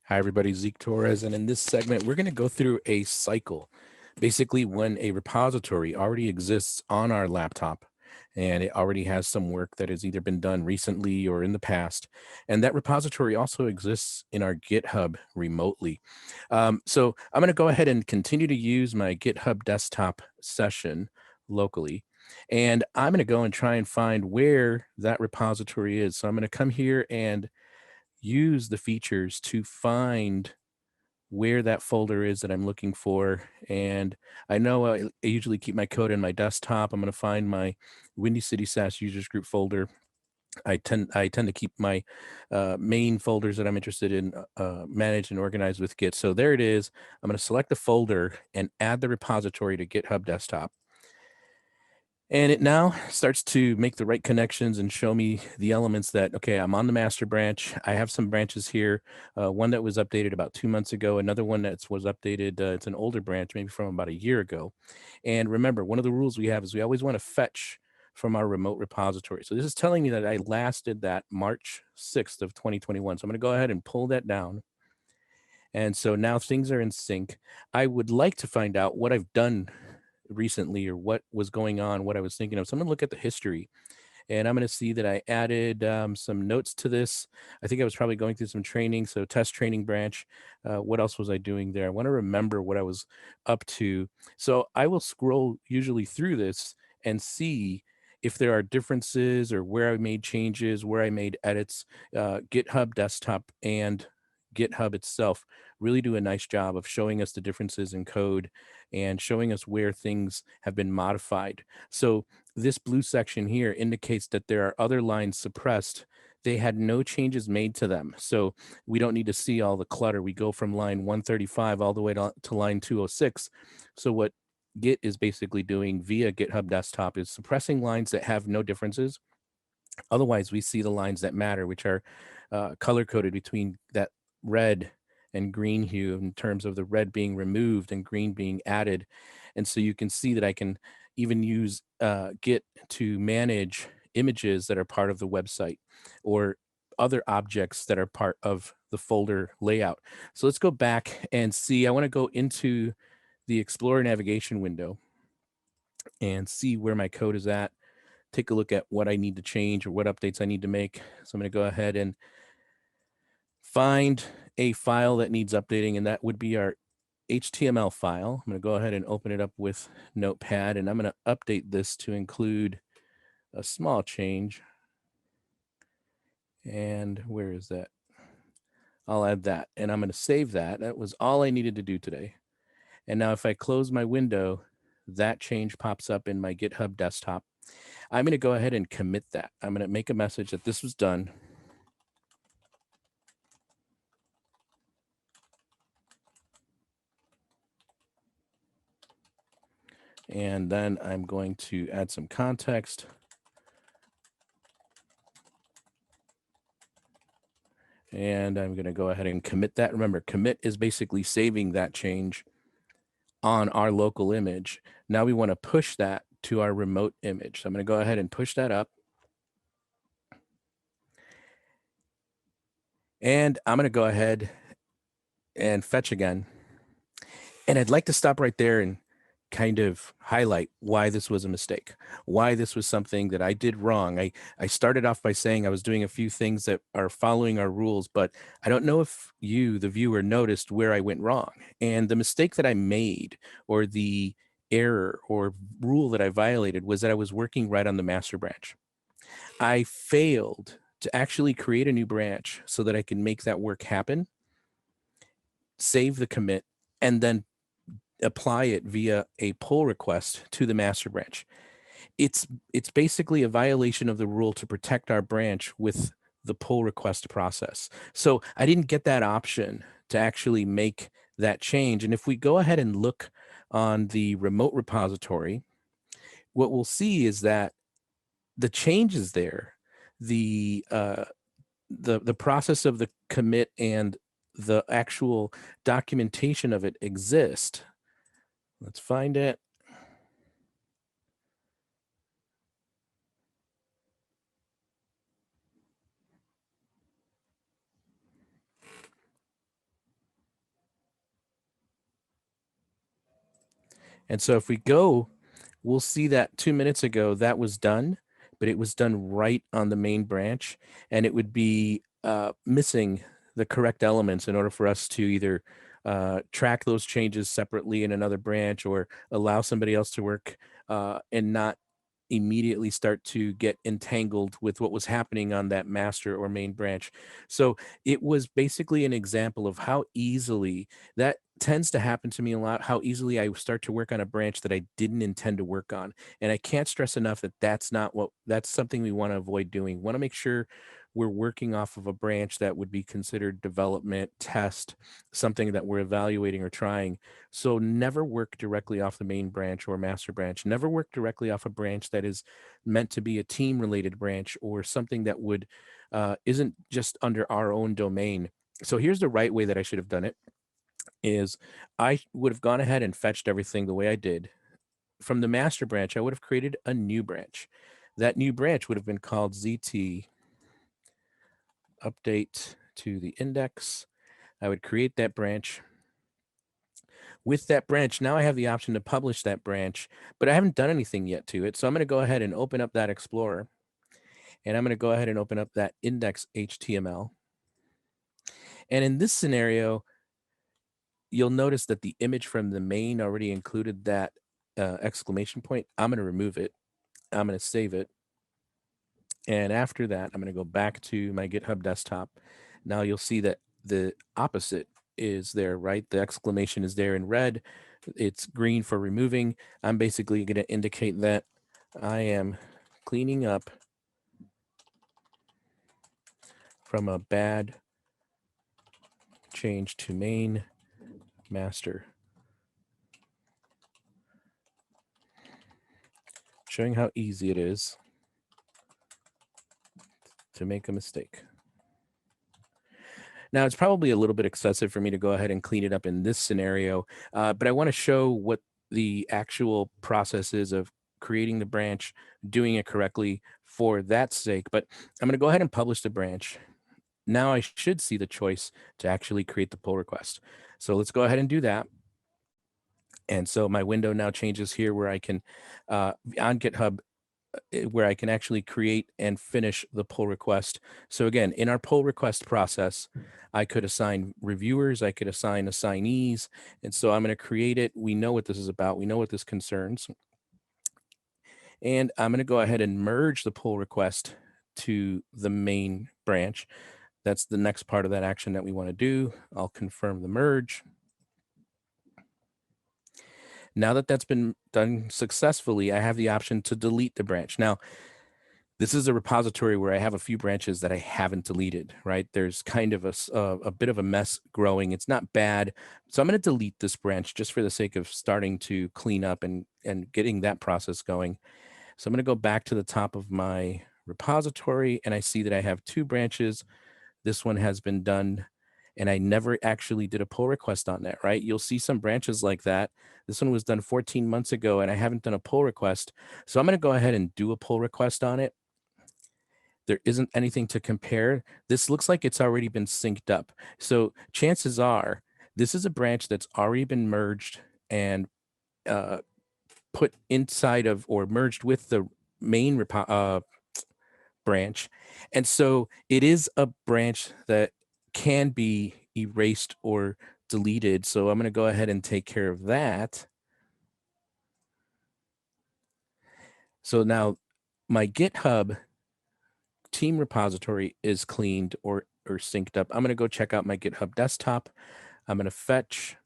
Hi, everybody. Zeke Torres. And in this segment, we're going to go through a cycle. Basically, when a repository already exists on our laptop and it already has some work that has either been done recently or in the past, and that repository also exists in our GitHub remotely. So I'm going to go ahead and continue to use my GitHub Desktop session locally. And I'm going to go and try and find where that repository is. So I'm going to come here and use the features to find where that folder is that I'm looking for. And I know I usually keep my code in my desktop. I'm going to find my Windy City SaaS users group folder. I tend to keep my main folders that I'm interested in managed and organized with Git. So there it is. I'm going to select the folder and add the repository to GitHub Desktop. And it now starts to make the right connections and show me the elements that, okay, I'm on the master branch. I have some branches here. One that was updated about 2 months ago. Another one that was updated, it's an older branch, maybe from about a year ago. And remember, one of the rules we have is we always want to fetch from our remote repository. So this is telling me that I last did that March 6th of 2021. So I'm going to go ahead and pull that down. And so now things are in sync. I would like to find out what I've done recently or what was going on, what I was thinking of. So I'm going to look at the history and I'm going to see that I added some notes to this. I think I was probably going through some training. So test training branch. What else was I doing there? I want to remember what I was up to. So I will scroll usually through this and see if there are differences or where I made changes, where I made edits. GitHub Desktop and GitHub itself really do a nice job of showing us the differences in code and showing us where things have been modified. So this blue section here indicates that there are other lines suppressed. They had no changes made to them. So we don't need to see all the clutter. We go from line 135 all the way to line 206. So what Git is basically doing via GitHub Desktop is suppressing lines that have no differences. Otherwise, we see the lines that matter, which are color-coded between that red and green hue in terms of the red being removed and green being added. And so you can see that I can even use Git to manage images that are part of the website or other objects that are part of the folder layout. So let's go back and see. I want to go into the Explorer navigation window and see where my code is at. Take a look at what I need to change or what updates I need to make. So I'm going to go ahead and find a file that needs updating, and that would be our HTML file. I'm going to go ahead and open it up with Notepad, and I'm going to update this to include a small change. And where is that? I'll add that, and I'm going to save that. That was all I needed to do today. And now if I close my window, that change pops up in my GitHub Desktop. I'm going to go ahead and commit that. I'm going to make a message that this was done. And then I'm going to add some context. And I'm going to go ahead and commit that. Remember, commit is basically saving that change on our local image. Now we want to push that to our remote image. So I'm going to go ahead and push that up. And I'm going to go ahead and fetch again. And I'd like to stop right there and kind of highlight why this was a mistake, why this was something that I did wrong. I started off by saying I was doing a few things that are following our rules, but I don't know if you, the viewer, noticed where I went wrong. And the mistake that I made, or the error or rule that I violated, was that I was working right on the master branch. I failed to actually create a new branch so that I can make that work happen, save the commit, and then apply it via a pull request to the master branch. It's basically a violation of the rule to protect our branch with the pull request process. So I didn't get that option to actually make that change. And if we go ahead and look on the remote repository, what we'll see is that the changes there, the process of the commit and the actual documentation of it exist. Let's find it. And so if we go, we'll see that 2 minutes ago that was done, but it was done right on the main branch, and it would be missing the correct elements in order for us to either track those changes separately in another branch or allow somebody else to work and not immediately start to get entangled with what was happening on that master or main branch. So it was basically an example of how easily that tends to happen to me a lot, how easily I start to work on a branch that I didn't intend to work on. And I can't stress enough that that's something we want to avoid doing. We want to make sure we're working off of a branch that would be considered development, test, something that we're evaluating or trying. So never work directly off the main branch or master branch. Never work directly off a branch that is meant to be a team related branch or something that would isn't just under our own domain. So here's the right way that I should have done it is I would have gone ahead and fetched everything the way I did. From the master branch, I would have created a new branch. That new branch would have been called ZT update to the index. I would create that branch. With that branch, now I have the option to publish that branch, but I haven't done anything yet to it. So I'm going to go ahead and open up that Explorer, and I'm going to go ahead and open up that index HTML. And in this scenario, you'll notice that the image from the main already included that exclamation point. I'm going to remove it. I'm going to save it. And after that, I'm going to go back to my GitHub desktop. Now you'll see that the opposite is there, right? The exclamation is there in red. It's green for removing. I'm basically going to indicate that I am cleaning up from a bad change to main master, showing how easy it is to make a mistake. Now, it's probably a little bit excessive for me to go ahead and clean it up in this scenario, but I want to show what the actual process is of creating the branch, doing it correctly for that sake. But I'm going to go ahead and publish the branch. Now I should see the choice to actually create the pull request. So let's go ahead and do that. And so my window now changes here where I can, on GitHub, where I can actually create and finish the pull request. So again, in our pull request process, I could assign reviewers, I could assign assignees. And so I'm going to create it. We know what this is about. We know what this concerns. And I'm going to go ahead and merge the pull request to the main branch. That's the next part of that action that we want to do. I'll confirm the merge. Now that that's been done successfully, I have the option to delete the branch. Now, this is a repository where I have a few branches that I haven't deleted, right? There's kind of a bit of a mess growing. It's not bad. So I'm going to delete this branch just for the sake of starting to clean up and getting that process going. So I'm going to go back to the top of my repository, and I see that I have 2 branches. This one has been done, and I never actually did a pull request on that, right? You'll see some branches like that. This one was done 14 months ago, and I haven't done a pull request. So I'm going to go ahead and do a pull request on it. There isn't anything to compare. This looks like it's already been synced up. So chances are this is a branch that's already been merged and put inside of or merged with the main branch. And so it is a branch that can be erased or deleted. So I'm going to go ahead and take care of that. So now my GitHub team repository is cleaned or synced up. I'm going to go check out my GitHub desktop. I'm going to fetch.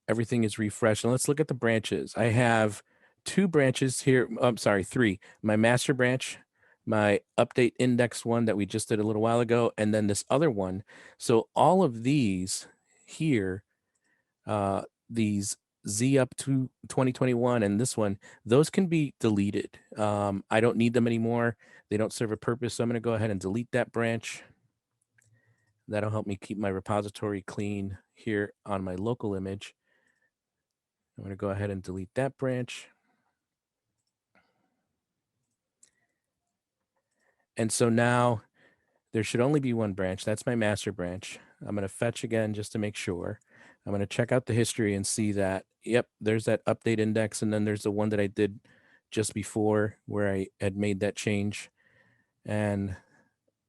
Everything is refreshed. And let's look at the branches. I have 2 branches here. I'm sorry, 3. My master branch, my update index one that we just did a little while ago, and then this other one. So all of these here, these Z up to 2021 and this one, those can be deleted. I don't need them anymore. They don't serve a purpose. So I'm going to go ahead and delete that branch. That'll help me keep my repository clean here on my local image. I'm going to go ahead and delete that branch. And so now there should only be one branch. That's my master branch. I'm going to fetch again just to make sure. I'm going to check out the history and see that, yep, there's that update index. And then there's the one that I did just before where I had made that change. And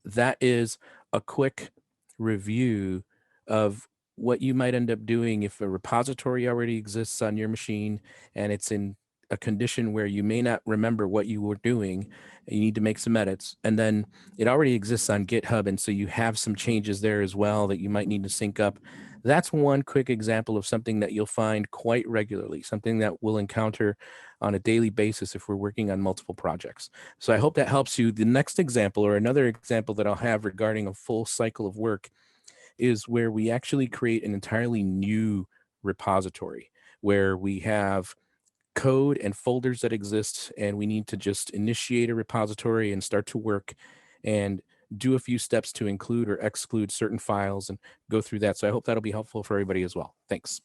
that is a quick review of what you might end up doing if a repository already exists on your machine and it's in a condition where you may not remember what you were doing. You need to make some edits, and then it already exists on GitHub, and so you have some changes there as well that you might need to sync up. That's one quick example of something that you'll find quite regularly, something that we'll encounter on a daily basis if we're working on multiple projects. So I hope that helps you. The next example, or another example that I'll have regarding a full cycle of work, is where we actually create an entirely new repository where we have code and folders that exist, and we need to just initiate a repository and start to work and do a few steps to include or exclude certain files and go through that. So I hope that'll be helpful for everybody as well. Thanks.